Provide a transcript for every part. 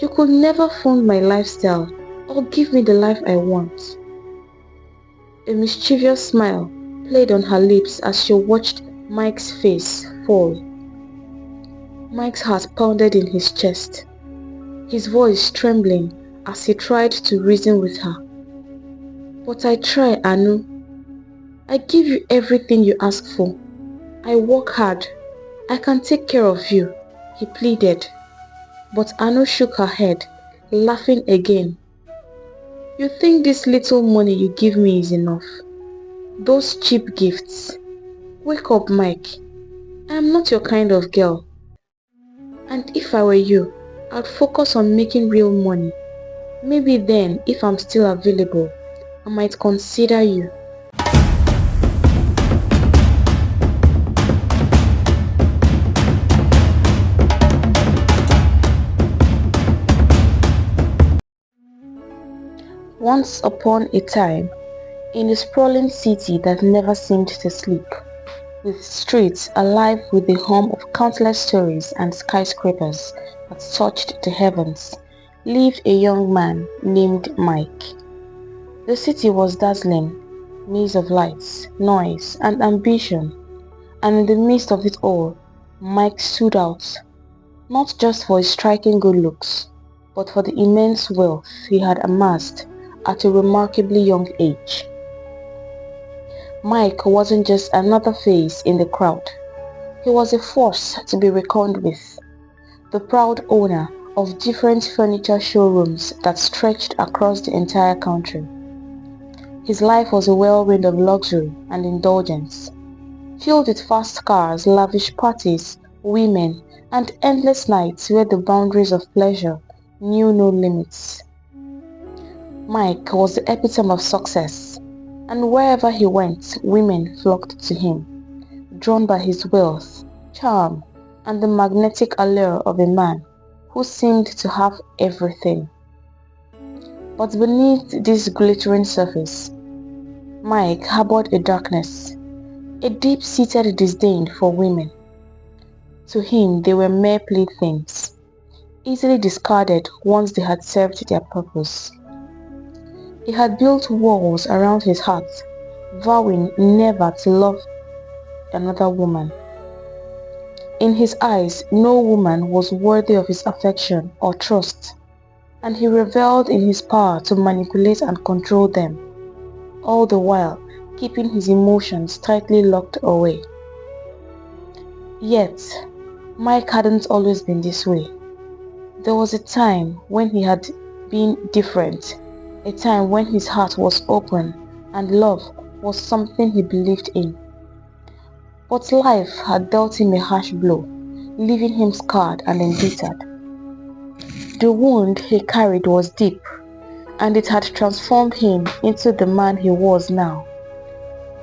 You could never fund my lifestyle or give me the life I want." A mischievous smile played on her lips as she watched Mike's face fall. Mike's heart pounded in his chest, his voice trembling as he tried to reason with her. "But I try, Anu. I give you everything you ask for. I work hard. I can take care of you," he pleaded. But Anu shook her head, laughing again. "You think this little money you give me is enough? Those cheap gifts. Wake up, Mike. I am not your kind of girl. And if I were you, I'd focus on making real money. Maybe then, if I'm still available, I might consider you." Once upon a time, in a sprawling city that never seemed to sleep, with streets alive with the hum of countless stories and skyscrapers that touched the heavens, lived a young man named Mike. The city was dazzling, maze of lights, noise, and ambition, and in the midst of it all, Mike stood out, not just for his striking good looks, but for the immense wealth he had amassed at a remarkably young age. Mike wasn't just another face in the crowd. He was a force to be reckoned with, the proud owner of different furniture showrooms that stretched across the entire country. His life was a whirlwind of luxury and indulgence, filled with fast cars, lavish parties, women, and endless nights where the boundaries of pleasure knew no limits. Mike was the epitome of success, and wherever he went, women flocked to him, drawn by his wealth, charm, and the magnetic allure of a man who seemed to have everything. But beneath this glittering surface, Mike harbored a darkness, a deep-seated disdain for women. To him, they were mere playthings, easily discarded once they had served their purpose. He had built walls around his heart, vowing never to love another woman. In his eyes, no woman was worthy of his affection or trust, and he reveled in his power to manipulate and control them, all the while keeping his emotions tightly locked away. Yet, Mike hadn't always been this way. There was a time when he had been different, a time when his heart was open and love was something he believed in. But life had dealt him a harsh blow, leaving him scarred and embittered. The wound he carried was deep, and it had transformed him into the man he was now.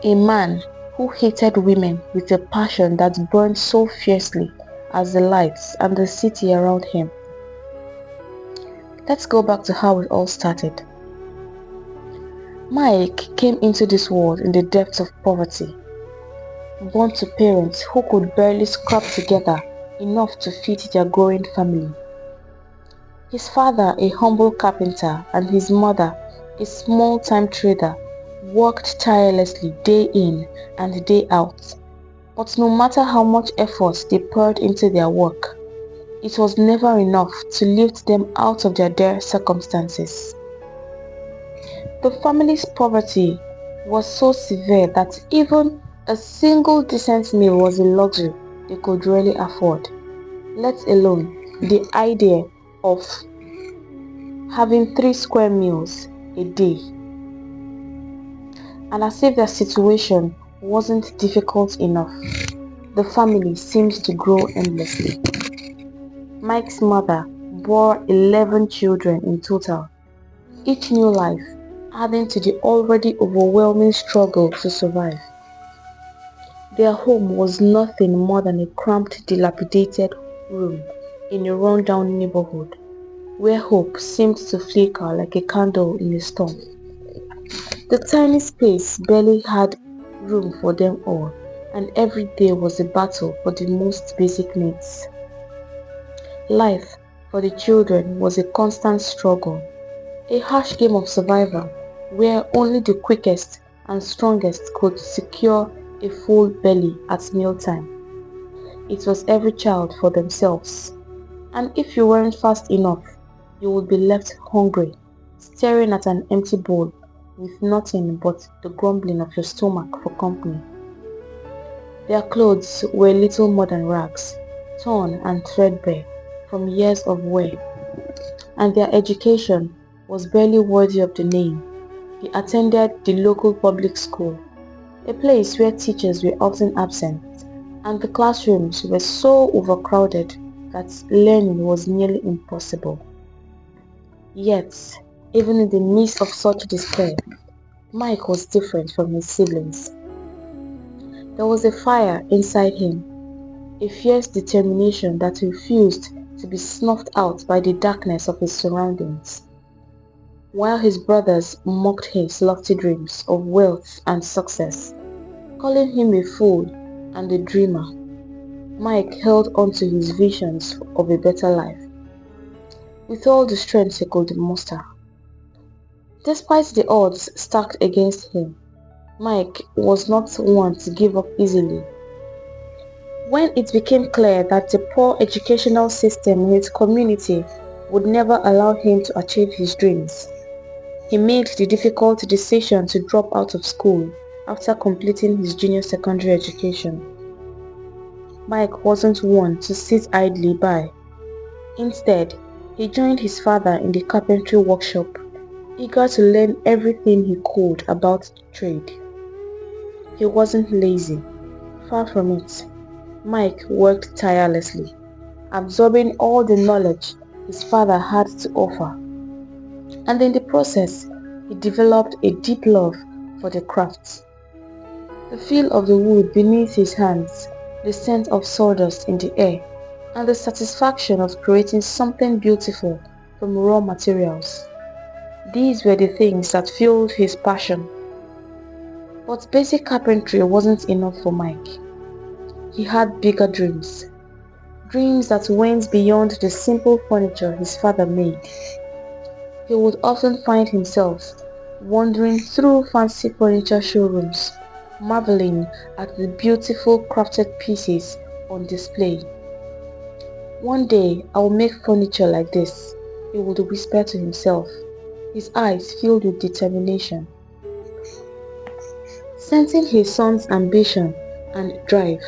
A man who hated women with a passion that burned so fiercely as the lights and the city around him. Let's go back to how it all started. Mike came into this world in the depths of poverty, born to parents who could barely scrap together enough to feed their growing family. His father, a humble carpenter, and his mother, a small-time trader, worked tirelessly day in and day out. But no matter how much effort they poured into their work, it was never enough to lift them out of their dire circumstances. The family's poverty was so severe that even a single decent meal was a luxury they could rarely afford, let alone the idea of having 3 square meals a day. And as if their situation wasn't difficult enough, the family seemed to grow endlessly. Mike's mother bore 11 children in total, each new life adding to the already overwhelming struggle to survive. Their home was nothing more than a cramped, dilapidated room in a run-down neighborhood, where hope seemed to flicker like a candle in a storm. The tiny space barely had room for them all, and every day was a battle for the most basic needs. Life, for the children was a constant struggle, a harsh game of survival where only the quickest and strongest could secure a full belly at mealtime. It was every child for themselves, and if you weren't fast enough, you would be left hungry, staring at an empty bowl with nothing but the grumbling of your stomach for company. Their clothes were little more than rags, torn and threadbare from years of wear, and their education was barely worthy of the name. He attended the local public school, a place where teachers were often absent, and the classrooms were so overcrowded that learning was nearly impossible. Yet, even in the midst of such despair, Mike was different from his siblings. There was a fire inside him, a fierce determination that refused to be snuffed out by the darkness of his surroundings. While his brothers mocked his lofty dreams of wealth and success, calling him a fool and a dreamer, Mike held on to his visions of a better life with all the strength he could muster. Despite the odds stacked against him, Mike was not one to give up easily. When it became clear that the poor educational system in his community would never allow him to achieve his dreams, he made the difficult decision to drop out of school after completing his junior secondary education. Mike wasn't one to sit idly by. Instead, he joined his father in the carpentry workshop, eager to learn everything he could about the trade. He wasn't lazy, far from it. Mike worked tirelessly, absorbing all the knowledge his father had to offer, and in the process, he developed a deep love for the craft. The feel of the wood beneath his hands, the scent of sawdust in the air, and the satisfaction of creating something beautiful from raw materials. These were the things that fueled his passion. But basic carpentry wasn't enough for Mike. He had bigger dreams. Dreams that went beyond the simple furniture his father made. He would often find himself wandering through fancy furniture showrooms, marveling at the beautiful crafted pieces on display. "One day I will make furniture like this," he would whisper to himself, his eyes filled with determination. Sensing his son's ambition and drive,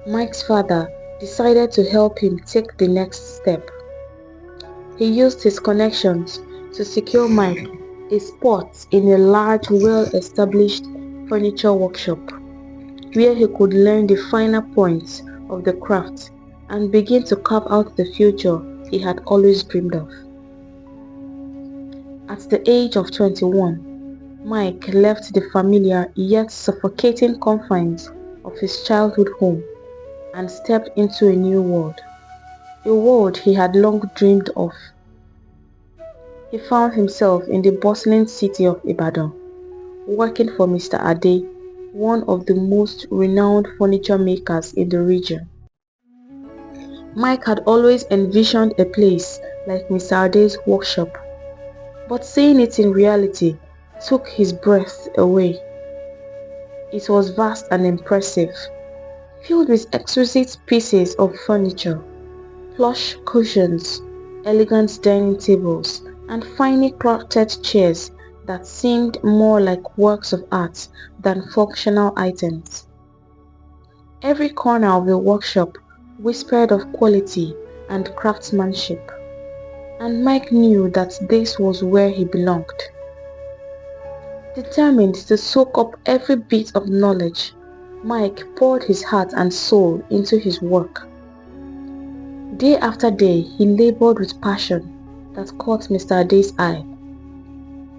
Mike's father decided to help him take the next step. He used his connections to secure Mike a spot in a large, well-established furniture workshop, where he could learn the finer points of the craft and begin to carve out the future he had always dreamed of. At the age of 21, Mike left the familiar yet suffocating confines of his childhood home and stepped into a new world, a world he had long dreamed of. He found himself in the bustling city of Ibadan, working for Mr. Ade, one of the most renowned furniture makers in the region. Mike had always envisioned a place like Mr. Ade's workshop, but seeing it in reality took his breath away. It was vast and impressive, filled with exquisite pieces of furniture, plush cushions, elegant dining tables, and finely crafted chairs that seemed more like works of art than functional items. Every corner of the workshop whispered of quality and craftsmanship, and Mike knew that this was where he belonged. Determined to soak up every bit of knowledge, Mike poured his heart and soul into his work. Day after day, he labored with passion that caught Mr. Ade's eye.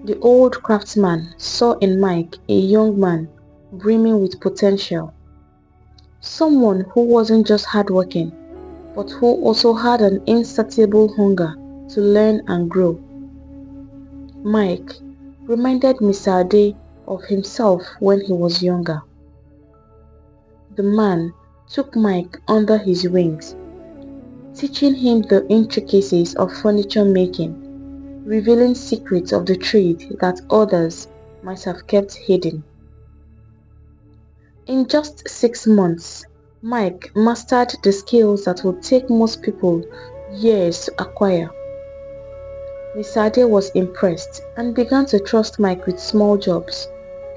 The old craftsman saw in Mike a young man brimming with potential, someone who wasn't just hardworking, but who also had an insatiable hunger to learn and grow. Mike reminded Mr. Ade of himself when he was younger. The man took Mike under his wings, teaching him the intricacies of furniture making, revealing secrets of the trade that others might have kept hidden. In just 6 months, Mike mastered the skills that would take most people years to acquire. Mr. Ade was impressed and began to trust Mike with small jobs,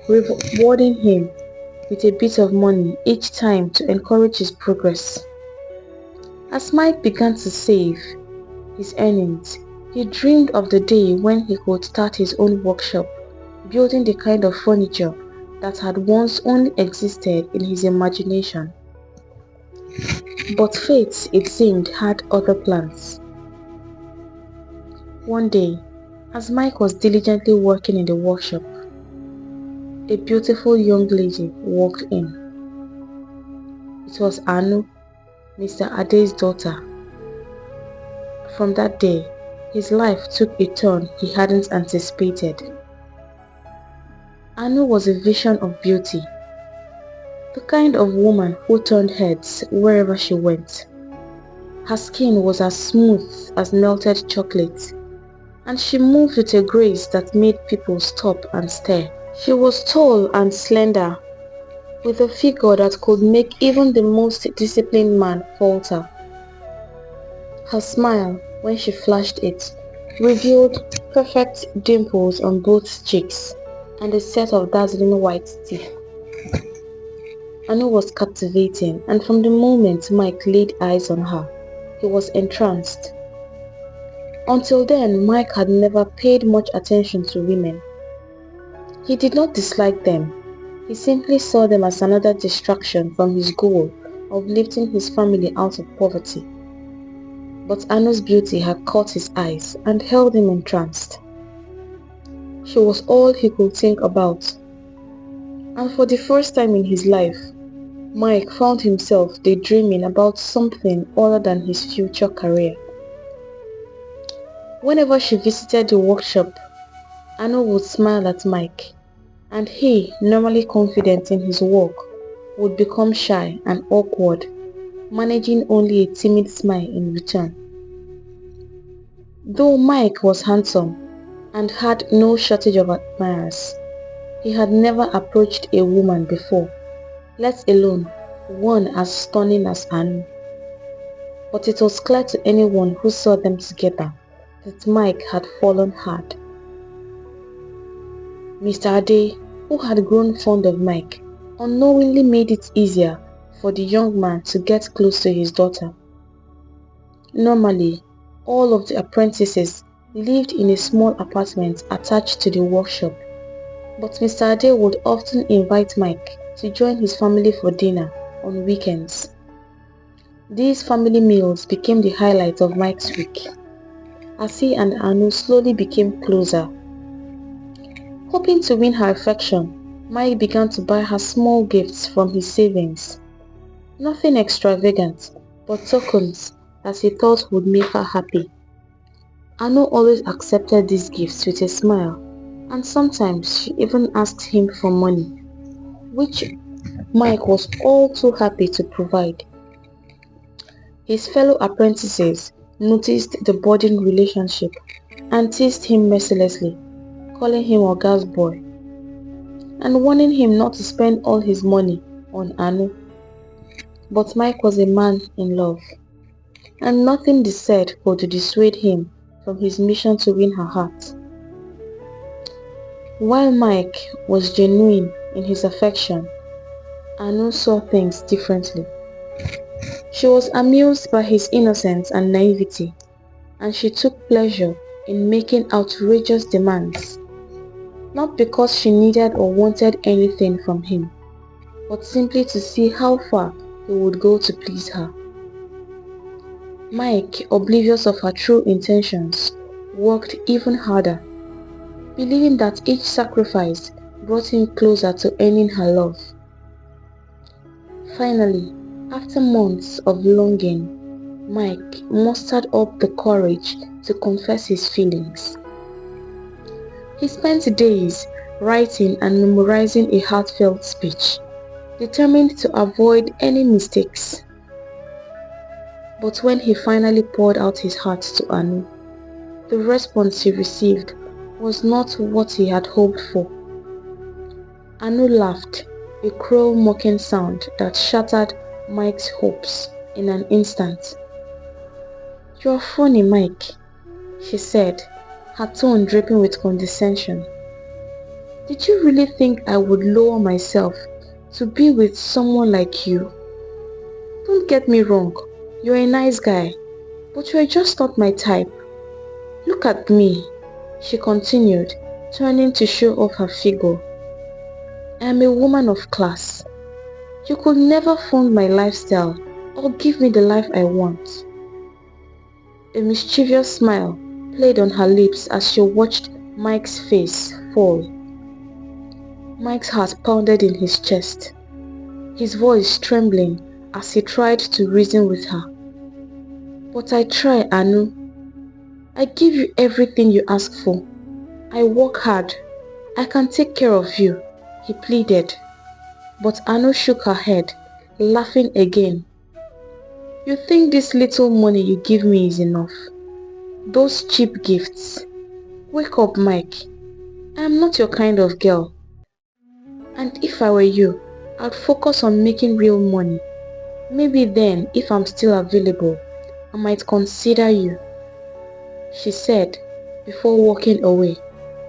rewarding him with a bit of money each time to encourage his progress. As Mike began to save his earnings, he dreamed of the day when he could start his own workshop, building the kind of furniture that had once only existed in his imagination. But fate, it seemed, had other plans. One day, as Mike was diligently working in the workshop, a beautiful young lady walked in. It was Anu, Mr. Ade's daughter. From that day, his life took a turn he hadn't anticipated. Anu was a vision of beauty, the kind of woman who turned heads wherever she went. Her skin was as smooth as melted chocolate, and she moved with a grace that made people stop and stare. She was tall and slender, with a figure that could make even the most disciplined man falter. Her smile, when she flashed it, revealed perfect dimples on both cheeks and a set of dazzling white teeth. Anu was captivating, and from the moment Mike laid eyes on her, he was entranced. Until then, Mike had never paid much attention to women. He did not dislike them. He simply saw them as another distraction from his goal of lifting his family out of poverty. But Anu's beauty had caught his eyes and held him entranced. She was all he could think about. And for the first time in his life, Mike found himself daydreaming about something other than his future career. Whenever she visited the workshop, Anu would smile at Mike, and he, normally confident in his work, would become shy and awkward, managing only a timid smile in return. Though Mike was handsome and had no shortage of admirers, he had never approached a woman before, let alone one as stunning as Anu. But it was clear to anyone who saw them together that Mike had fallen hard. Mr. Ade, who had grown fond of Mike, unknowingly made it easier for the young man to get close to his daughter. Normally, all of the apprentices lived in a small apartment attached to the workshop, but Mr. Ade would often invite Mike to join his family for dinner on weekends. These family meals became the highlight of Mike's week, as he and Anu slowly became closer. Hoping to win her affection, Mike began to buy her small gifts from his savings. Nothing extravagant, but tokens that he thought would make her happy. Anu always accepted these gifts with a smile, and sometimes she even asked him for money, which Mike was all too happy to provide. His fellow apprentices noticed the budding relationship and teased him mercilessly, calling him Oga's boy, and warning him not to spend all his money on Anu. But Mike was a man in love, and nothing they said could dissuade him from his mission to win her heart. While Mike was genuine in his affection, Anu saw things differently. She was amused by his innocence and naivety, and she took pleasure in making outrageous demands, not because she needed or wanted anything from him, but simply to see how far he would go to please her. Mike, oblivious of her true intentions, worked even harder, believing that each sacrifice brought him closer to earning her love. Finally, after months of longing, Mike mustered up the courage to confess his feelings. He spent days writing and memorizing a heartfelt speech, determined to avoid any mistakes. But when he finally poured out his heart to Anu, the response he received was not what he had hoped for. Anu laughed, a cruel mocking sound that shattered Mike's hopes in an instant. "You're funny, Mike," she said, her tone dripping with condescension. "Did you really think I would lower myself to be with someone like you? Don't get me wrong, you're a nice guy, but you're just not my type. Look at me," she continued, turning to show off her figure. "I am a woman of class. You could never fund my lifestyle or give me the life I want." A mischievous smile played on her lips as she watched Mike's face fall. Mike's heart pounded in his chest, his voice trembling as he tried to reason with her. "But I try, Anu. I give you everything you ask for. I work hard. I can take care of you," he pleaded. But Anu shook her head, laughing again. "You think this little money you give me is enough? Those cheap gifts. Wake up, Mike. I am not your kind of girl. And if I were you, I'd focus on making real money. Maybe then, if I'm still available, I might consider you," she said before walking away,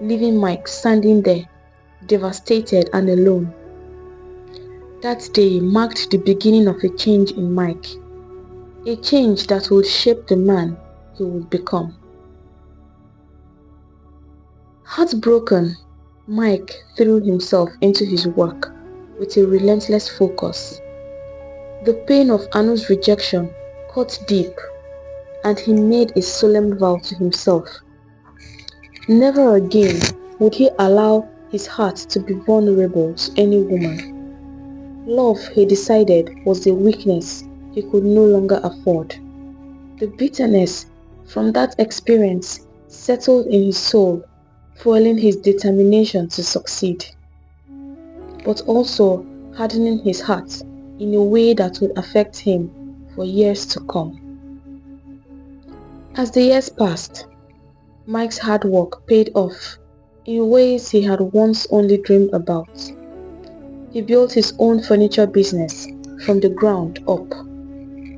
leaving Mike standing there, devastated and alone. That day marked the beginning of a change in Mike, a change that would shape the man he would become. Heartbroken, Mike threw himself into his work with a relentless focus. The pain of Anu's rejection cut deep, and he made a solemn vow to himself. Never again would he allow his heart to be vulnerable to any woman. Love, he decided, was a weakness he could no longer afford. The bitterness from that experience settled in his soul, fueling his determination to succeed, but also hardening his heart in a way that would affect him for years to come. As the years passed, Mike's hard work paid off in ways he had once only dreamed about. He built his own furniture business from the ground up,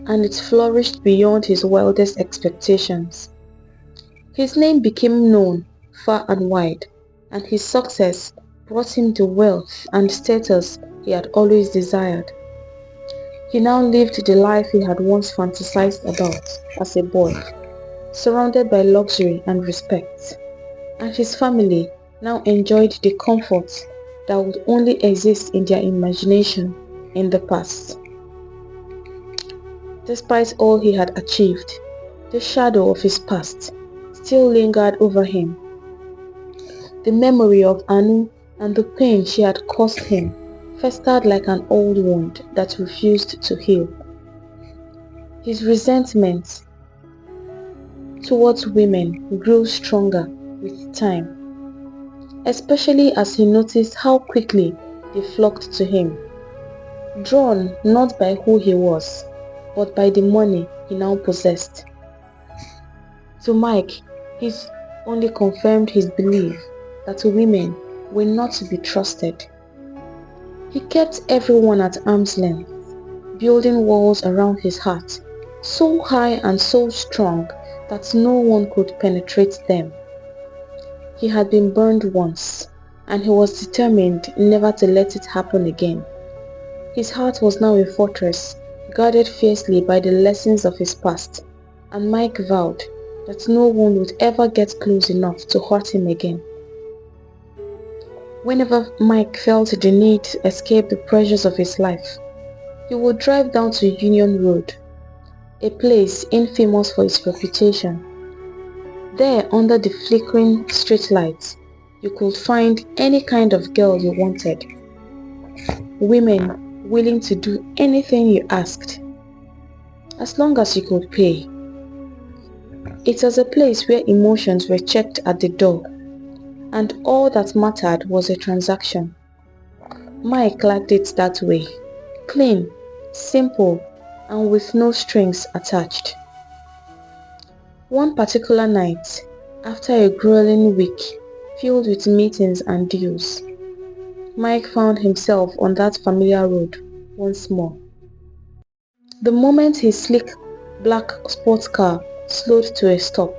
and it flourished beyond his wildest expectations. His name became known far and wide, and his success brought him the wealth and status he had always desired. He now lived the life he had once fantasized about as a boy, surrounded by luxury and respect, and his family now enjoyed the comforts that would only exist in their imagination in the past. Despite all he had achieved, the shadow of his past still lingered over him. The memory of Anu and the pain she had caused him festered like an old wound that refused to heal. His resentment towards women grew stronger with time, especially as he noticed how quickly they flocked to him, drawn not by who he was, but by the money he now possessed. To Mike, this only confirmed his belief that women were not to be trusted. He kept everyone at arm's length, building walls around his heart, so high and so strong that no one could penetrate them. He had been burned once, and he was determined never to let it happen again. His heart was now a fortress, guarded fiercely by the lessons of his past, and Mike vowed that no one would ever get close enough to hurt him again. Whenever Mike felt the need to escape the pressures of his life, he would drive down to Union Road, a place infamous for its reputation. There, under the flickering streetlights, you could find any kind of girl you wanted. Women willing to do anything you asked, as long as you could pay. It was a place where emotions were checked at the door, and all that mattered was a transaction. Mike liked it that way. Clean, simple, and with no strings attached. One particular night, after a grueling week filled with meetings and deals, Mike found himself on that familiar road once more. The moment his sleek black sports car slowed to a stop,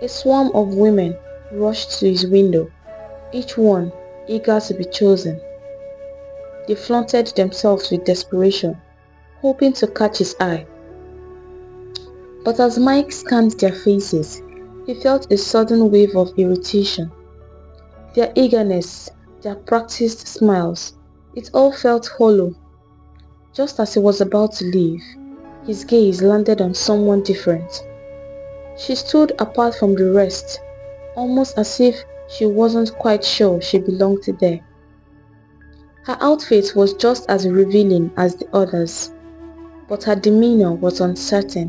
a swarm of women rushed to his window, each one eager to be chosen. They flaunted themselves with desperation, hoping to catch his eye. But as Mike scanned their faces, he felt a sudden wave of irritation. Their eagerness, their practiced smiles, it all felt hollow. Just as he was about to leave, his gaze landed on someone different. She stood apart from the rest, almost as if she wasn't quite sure she belonged there. Her outfit was just as revealing as the others, but her demeanor was uncertain,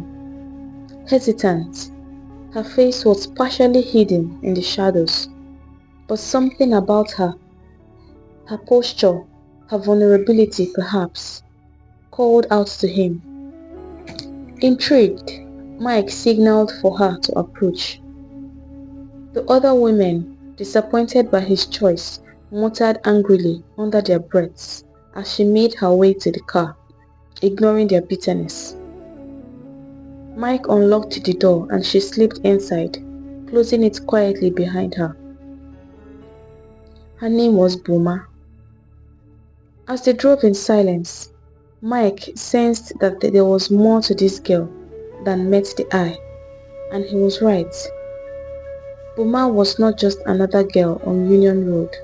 hesitant. Her face was partially hidden in the shadows, but something about her posture, her vulnerability perhaps, called out to him. Intrigued, Mike signaled for her to approach. The other women, disappointed by his choice, muttered angrily under their breaths as she made her way to the car, ignoring their bitterness. Mike unlocked the door and she slipped inside, closing it quietly behind her. Her name was Buma. As they drove in silence, Mike sensed that there was more to this girl than met the eye, and he was right. Buma was not just another girl on Union Road.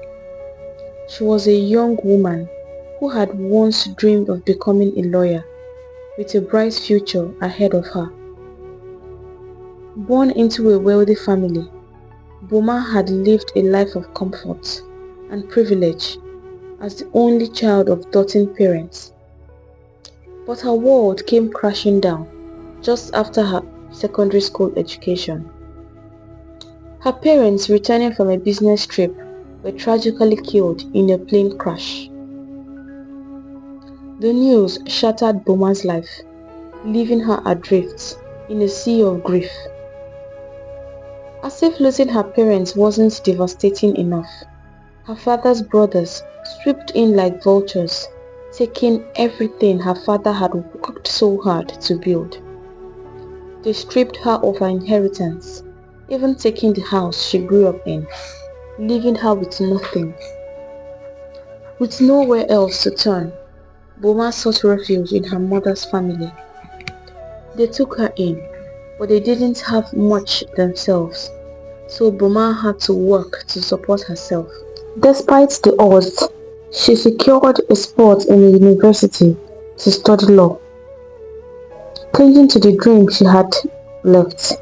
She was a young woman who had once dreamed of becoming a lawyer, with a bright future ahead of her. Born into a wealthy family, Buma had lived a life of comfort and privilege as the only child of doting parents. But her world came crashing down just after her secondary school education. Her parents, returning from a business trip, were tragically killed in a plane crash. The news shattered Buma's life, leaving her adrift in a sea of grief. As if losing her parents wasn't devastating enough, her father's brothers swooped in like vultures, taking everything her father had worked so hard to build. They stripped her of her inheritance, even taking the house she grew up in, leaving her with nothing. With nowhere else to turn, Buma sought refuge in her mother's family. They took her in, but they didn't have much themselves, so Buma had to work to support herself. Despite the odds, she secured a spot in a university to study law, clinging to the dream she had left.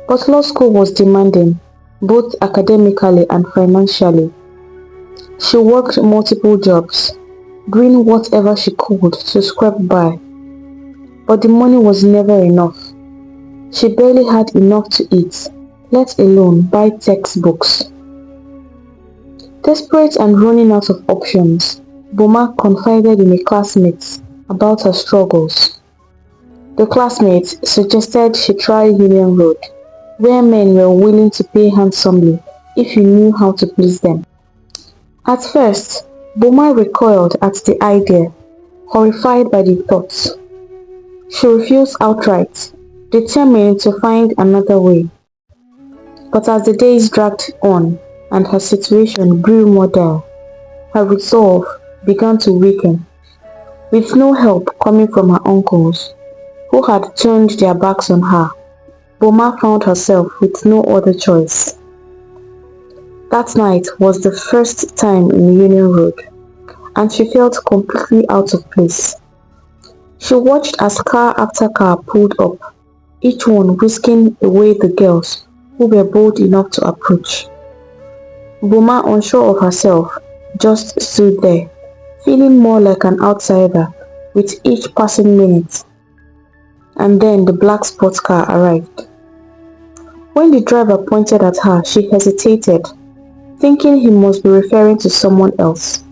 But law school was demanding, both academically and financially. She worked multiple jobs, doing whatever she could to scrape by. But the money was never enough. She barely had enough to eat, let alone buy textbooks. Desperate and running out of options, Buma confided in a classmate about her struggles. The classmate suggested she try Union Road, where men were willing to pay handsomely if you knew how to please them. At first, Buma recoiled at the idea, horrified by the thoughts. She refused outright, determined to find another way. But as the days dragged on and her situation grew more dire, her resolve began to weaken. With no help coming from her uncles, who had turned their backs on her, Buma found herself with no other choice. That night was the first time in Union Road, and she felt completely out of place. She watched as car after car pulled up, each one whisking away the girls who were bold enough to approach. Buma, unsure of herself, just stood there, feeling more like an outsider with each passing minute. And then the black sports car arrived. When the driver pointed at her, she hesitated, thinking he must be referring to someone else.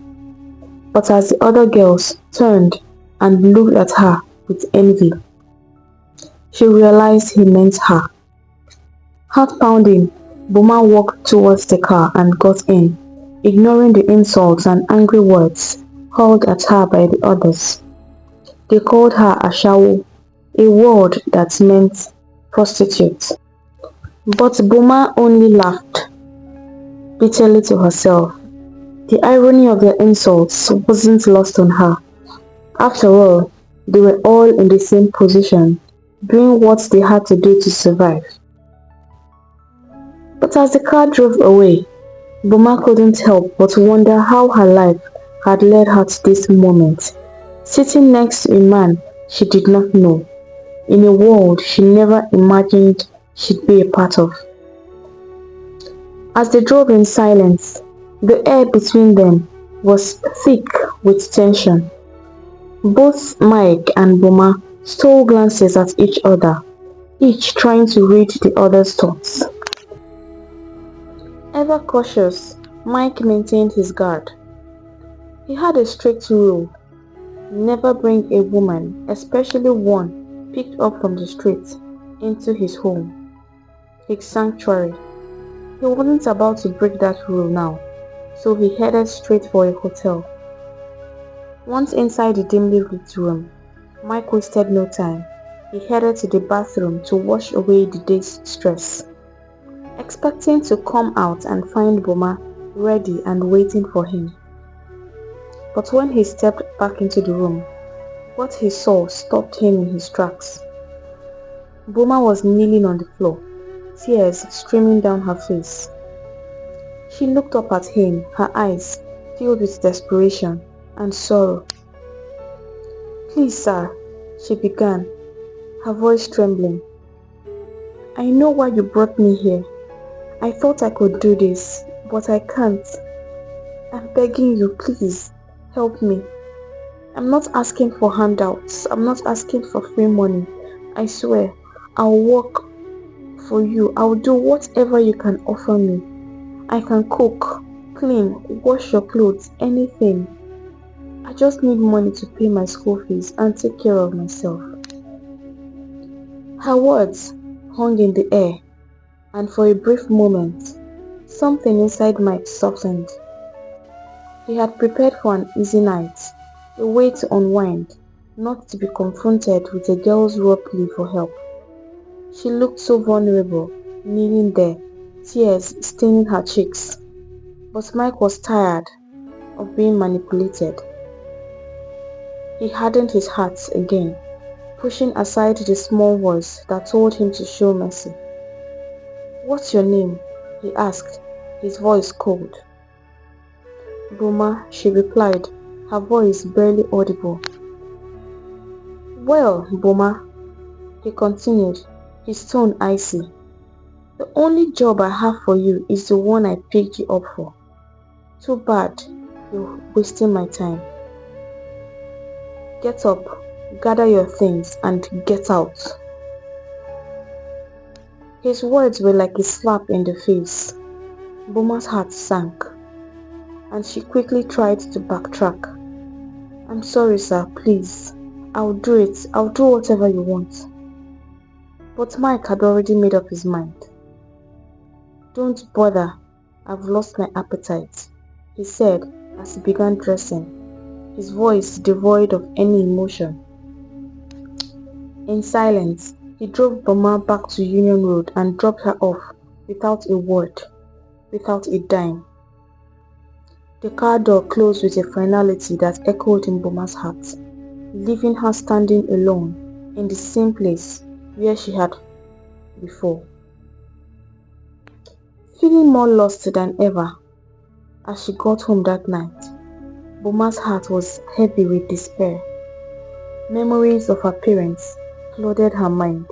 But as the other girls turned and looked at her with envy. She realized he meant her. Heart pounding, Buma walked towards the car and got in, ignoring the insults and angry words hurled at her by the others. They called her Ashawo, a word that meant prostitute. But Buma only laughed bitterly to herself. The irony of their insults wasn't lost on her. After all, they were all in the same position, doing what they had to do to survive. But as the car drove away, Buma couldn't help but wonder how her life had led her to this moment, sitting next to a man she did not know, in a world she never imagined she'd be a part of. As they drove in silence, the air between them was thick with tension. Both Mike and Buma stole glances at each other, each trying to read the other's thoughts. Ever cautious, Mike maintained his guard. He had a strict rule: never bring a woman, especially one picked up from the street, into his home, his sanctuary. He wasn't about to break that rule now, so he headed straight for a hotel. Once inside the dimly lit room, Mike wasted no time. He headed to the bathroom to wash away the day's stress, expecting to come out and find Buma ready and waiting for him. But when he stepped back into the room, what he saw stopped him in his tracks. Buma was kneeling on the floor, tears streaming down her face. She looked up at him, her eyes filled with desperation and sorrow. "Please, sir," she began, her voice trembling. "I know why you brought me here. I thought I could do this, but I can't. I'm begging you, please, help me. I'm not asking for handouts. I'm not asking for free money. I swear, I'll work for you. I'll do whatever you can offer me. I can cook, clean, wash your clothes, anything. I just need money to pay my school fees and take care of myself." Her words hung in the air, and for a brief moment, something inside Mike softened. He had prepared for an easy night, a way to unwind, not to be confronted with a girl's raw plea for help. She looked so vulnerable, kneeling there, tears staining her cheeks. But Mike was tired of being manipulated. He hardened his heart again, pushing aside the small voice that told him to show mercy. "What's your name?" he asked, his voice cold. "Buma," she replied, her voice barely audible. "Well, Buma," he continued, his tone icy, "the only job I have for you is the one I picked you up for. Too bad you're wasting my time. Get up, gather your things, and get out." His words were like a slap in the face. Buma's heart sank, and she quickly tried to backtrack. "I'm sorry, sir, please. I'll do it. I'll do whatever you want." But Mike had already made up his mind. "Don't bother. I've lost my appetite," he said as he began dressing, his voice devoid of any emotion. In silence, he drove Buma back to Union Road and dropped her off without a word, without a dime. The car door closed with a finality that echoed in Buma's heart, leaving her standing alone in the same place where she had before. Feeling more lost than ever, as she got home that night, Buma's heart was heavy with despair. Memories of her parents flooded her mind,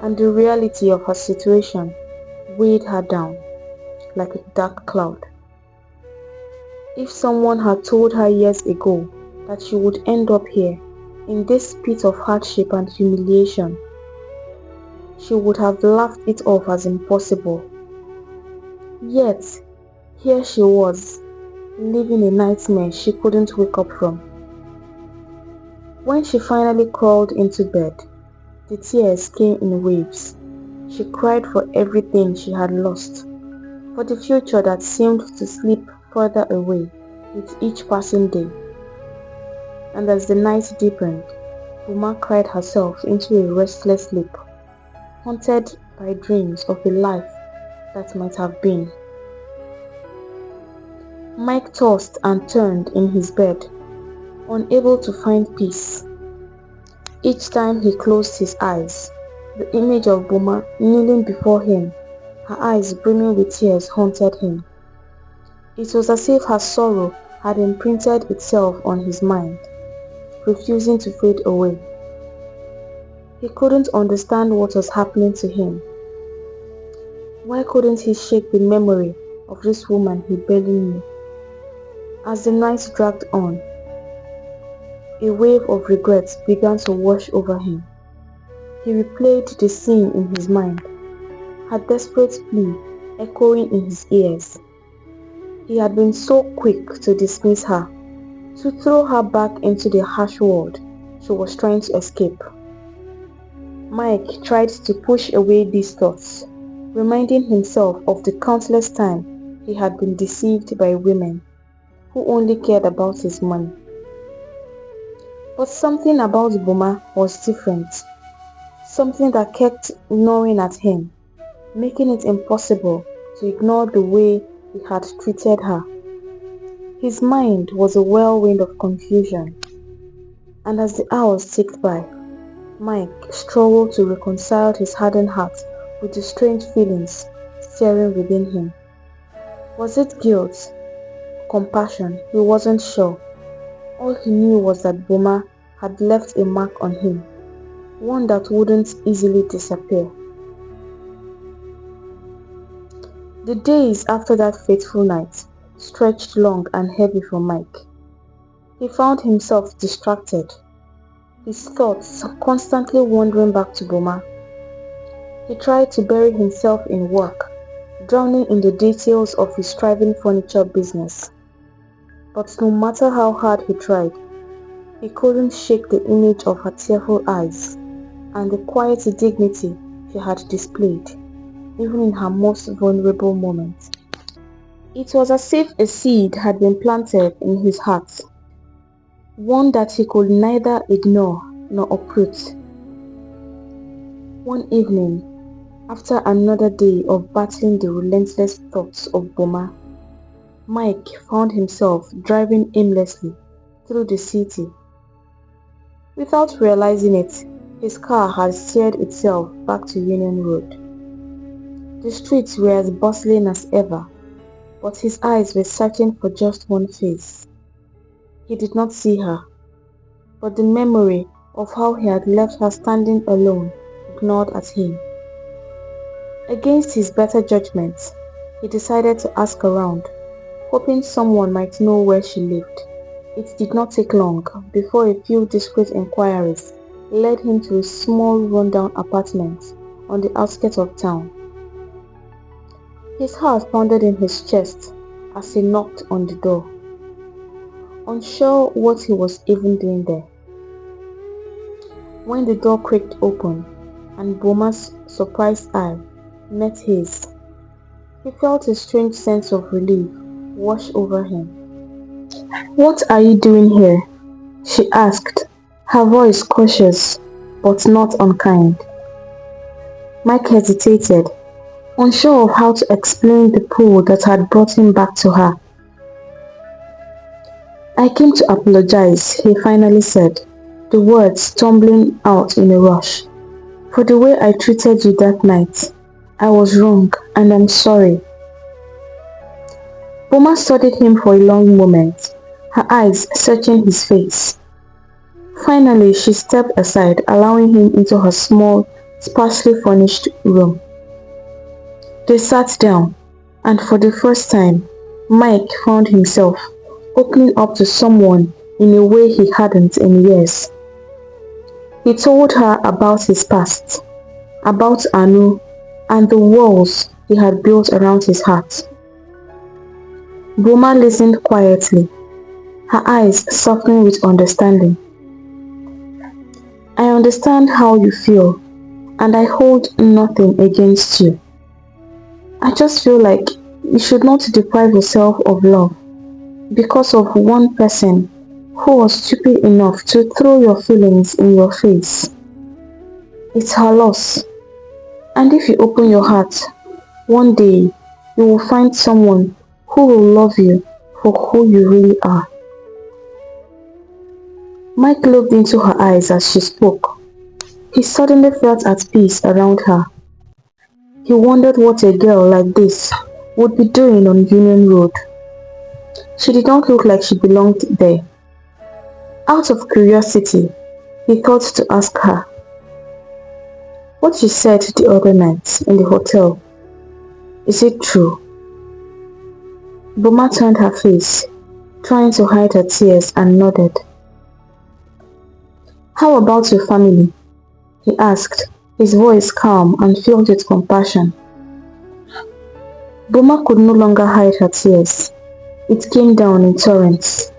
and the reality of her situation weighed her down like a dark cloud. If someone had told her years ago that she would end up here, in this pit of hardship and humiliation, she would have laughed it off as impossible. Yet, here she was, living a nightmare she couldn't wake up from. When she finally crawled into bed, the tears came in waves. She cried for everything she had lost, for the future that seemed to slip further away with each passing day. And as the night deepened, Buma cried herself into a restless sleep, haunted by dreams of a life that might have been. Mike tossed and turned in his bed, unable to find peace. Each time he closed his eyes, the image of Buma kneeling before him, her eyes brimming with tears, haunted him. It was as if her sorrow had imprinted itself on his mind, refusing to fade away. He couldn't understand what was happening to him. Why couldn't he shake the memory of this woman he barely knew? As the night dragged on, a wave of regret began to wash over him. He replayed the scene in his mind, her desperate plea echoing in his ears. He had been so quick to dismiss her, to throw her back into the harsh world she was trying to escape. Mike tried to push away these thoughts, reminding himself of the countless times he had been deceived by women who only cared about his money. But something about Buma was different, something that kept gnawing at him, making it impossible to ignore the way he had treated her. His mind was a whirlwind of confusion, and as the hours ticked by, Mike struggled to reconcile his hardened heart with the strange feelings stirring within him. Was it guilt? Compassion? He wasn't sure. All he knew was that Buma had left a mark on him, one that wouldn't easily disappear. The days after that fateful night stretched long and heavy for Mike. He found himself distracted, his thoughts constantly wandering back to Buma. He tried to bury himself in work, drowning in the details of his thriving furniture business. But no matter how hard he tried, he couldn't shake the image of her tearful eyes and the quiet dignity she had displayed, even in her most vulnerable moments. It was as if a seed had been planted in his heart, one that he could neither ignore nor uproot. One evening, after another day of battling the relentless thoughts of Buma, Mike found himself driving aimlessly through the city. Without realizing it, his car had steered itself back to Union Road. The streets were as bustling as ever, but his eyes were searching for just one face. He did not see her, but the memory of how he had left her standing alone gnawed at him. Against his better judgment, he decided to ask around, hoping someone might know where she lived. It did not take long before a few discreet inquiries led him to a small rundown apartment on the outskirts of town. His heart pounded in his chest as he knocked on the door, unsure what he was even doing there. When the door creaked open and Buma's surprised eye met his, he felt a strange sense of relief wash over him. "What are you doing here?" she asked, her voice cautious but not unkind. Mike hesitated, unsure of how to explain the pull that had brought him back to her. "I came to apologize," he finally said, the words tumbling out in a rush. "For the way I treated you that night. I was wrong, and I'm sorry." Buma studied him for a long moment, her eyes searching his face. Finally, she stepped aside, allowing him into her small, sparsely furnished room. They sat down, and for the first time, Mike found himself opening up to someone in a way he hadn't in years. He told her about his past, about Anu, and the walls he had built around his heart. Buma listened quietly, her eyes softening with understanding. I understand how you feel, and I hold nothing against you. I just feel like you should not deprive yourself of love because of one person who was stupid enough to throw your feelings in your face. It's her loss. And if you open your heart, one day you will find someone who will love you for who you really are. Mike looked into her eyes as she spoke. He suddenly felt at peace around her. He wondered what a girl like this would be doing on Union Road. She did not look like she belonged there. Out of curiosity, he thought to ask her what she said the other night in the hotel. Is it true? Buma turned her face, trying to hide her tears, and nodded. How about your family? He asked, his voice calm and filled with compassion. Buma could no longer hide her tears. It came down in torrents.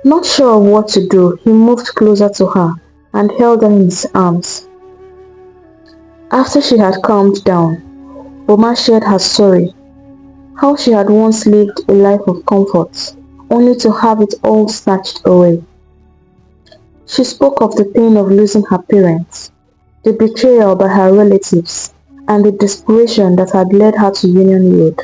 Not sure of what to do, he moved closer to her and held her in his arms. After she had calmed down, Buma shared her story, how she had once lived a life of comfort, only to have it all snatched away. She spoke of the pain of losing her parents, the betrayal by her relatives, and the desperation that had led her to Union Road.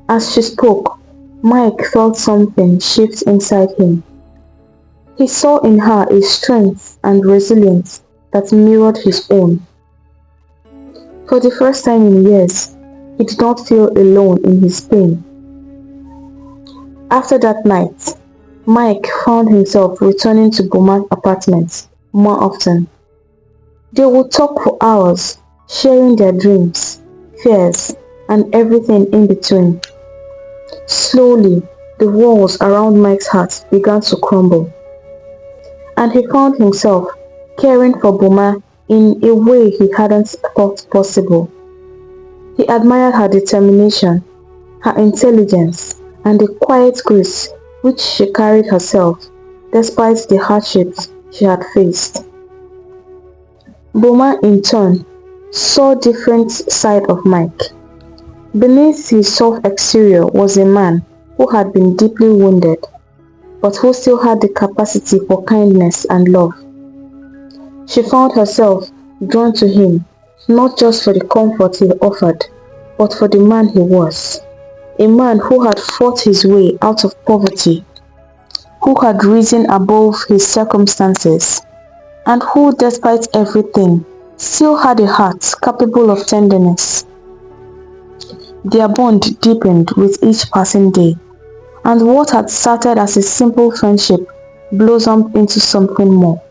As she spoke, Mike felt something shift inside him. He saw in her a strength and resilience that mirrored his own. For the first time in years, he did not feel alone in his pain. After that night, Mike found himself returning to Buma's apartment more often. They would talk for hours, sharing their dreams, fears, and everything in between. Slowly, the walls around Mike's heart began to crumble, and he found himself caring for Buma in a way he hadn't thought possible. He admired her determination, her intelligence, and the quiet grace which she carried herself despite the hardships she had faced. Buma, in turn, saw a different side of Mike. Beneath his soft exterior was a man who had been deeply wounded, but who still had the capacity for kindness and love. She found herself drawn to him, not just for the comfort he offered, but for the man he was. A man who had fought his way out of poverty, who had risen above his circumstances, and who, despite everything, still had a heart capable of tenderness. Their bond deepened with each passing day, and what had started as a simple friendship blossomed into something more.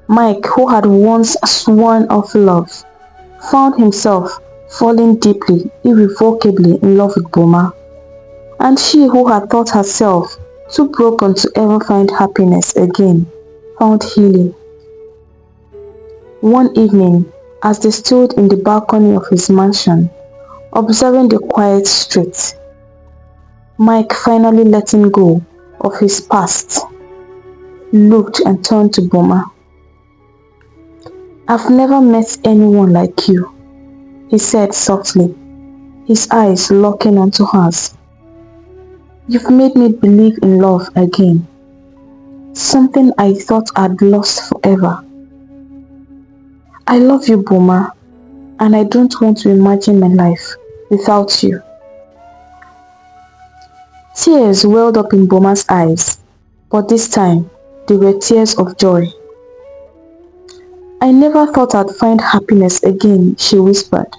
Mike, who had once sworn off love, found himself falling deeply, irrevocably in love with Buma, and she, who had thought herself too broken to ever find happiness again, found healing. One evening, as they stood in the balcony of his mansion, observing the quiet street, Mike, finally letting go of his past, looked and turned to Buma. I've never met anyone like you, he said softly, his eyes locking onto hers. You've made me believe in love again, something I thought I'd lost forever. I love you, Buma, and I don't want to imagine my life without you. Tears welled up in Buma's eyes, but this time they were tears of joy. I never thought I'd find happiness again, she whispered.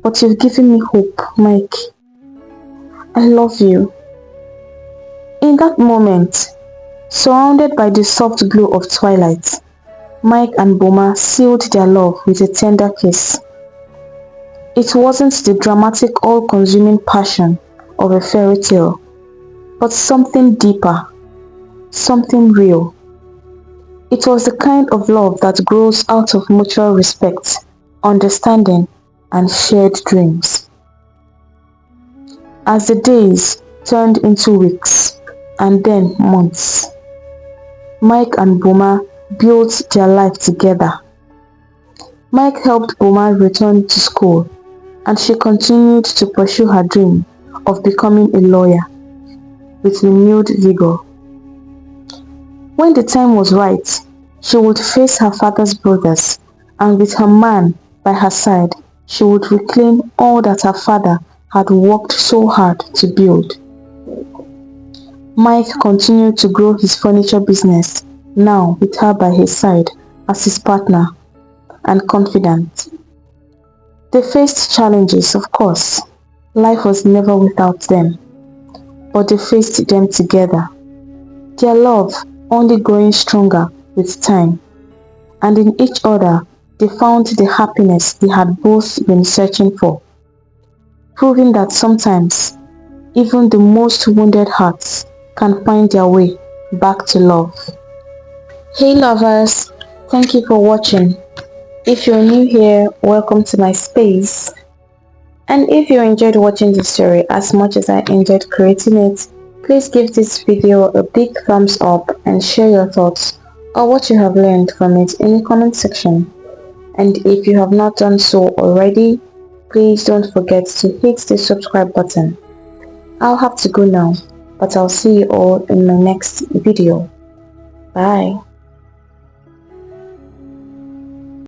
But you've given me hope, Mike. I love you. In that moment, surrounded by the soft glow of twilight, Mike and Buma sealed their love with a tender kiss. It wasn't the dramatic, all-consuming passion of a fairy tale, but something deeper, something real. It was the kind of love that grows out of mutual respect, understanding, and shared dreams. As the days turned into weeks, and then months, Mike and Buma built their life together. Mike helped Buma return to school, and she continued to pursue her dream of becoming a lawyer with renewed vigor. When the time was right, she would face her father's brothers, and with her man by her side, she would reclaim all that her father had worked so hard to build. Mike continued to grow his furniture business, now with her by his side as his partner and confidant. They faced challenges, of course. Life was never without them, but they faced them together. Their love only growing stronger with time, and in each other they found the happiness they had both been searching for, proving that sometimes even the most wounded hearts can find their way back to love. Hey lovers, thank you for watching. If you're new here, welcome to my space. And if you enjoyed watching this story as much as I enjoyed creating it, please give this video a big thumbs up and share your thoughts or what you have learned from it in the comment section. And if you have not done so already, please don't forget to hit the subscribe button. I'll have to go now, but I'll see you all in my next video. Bye.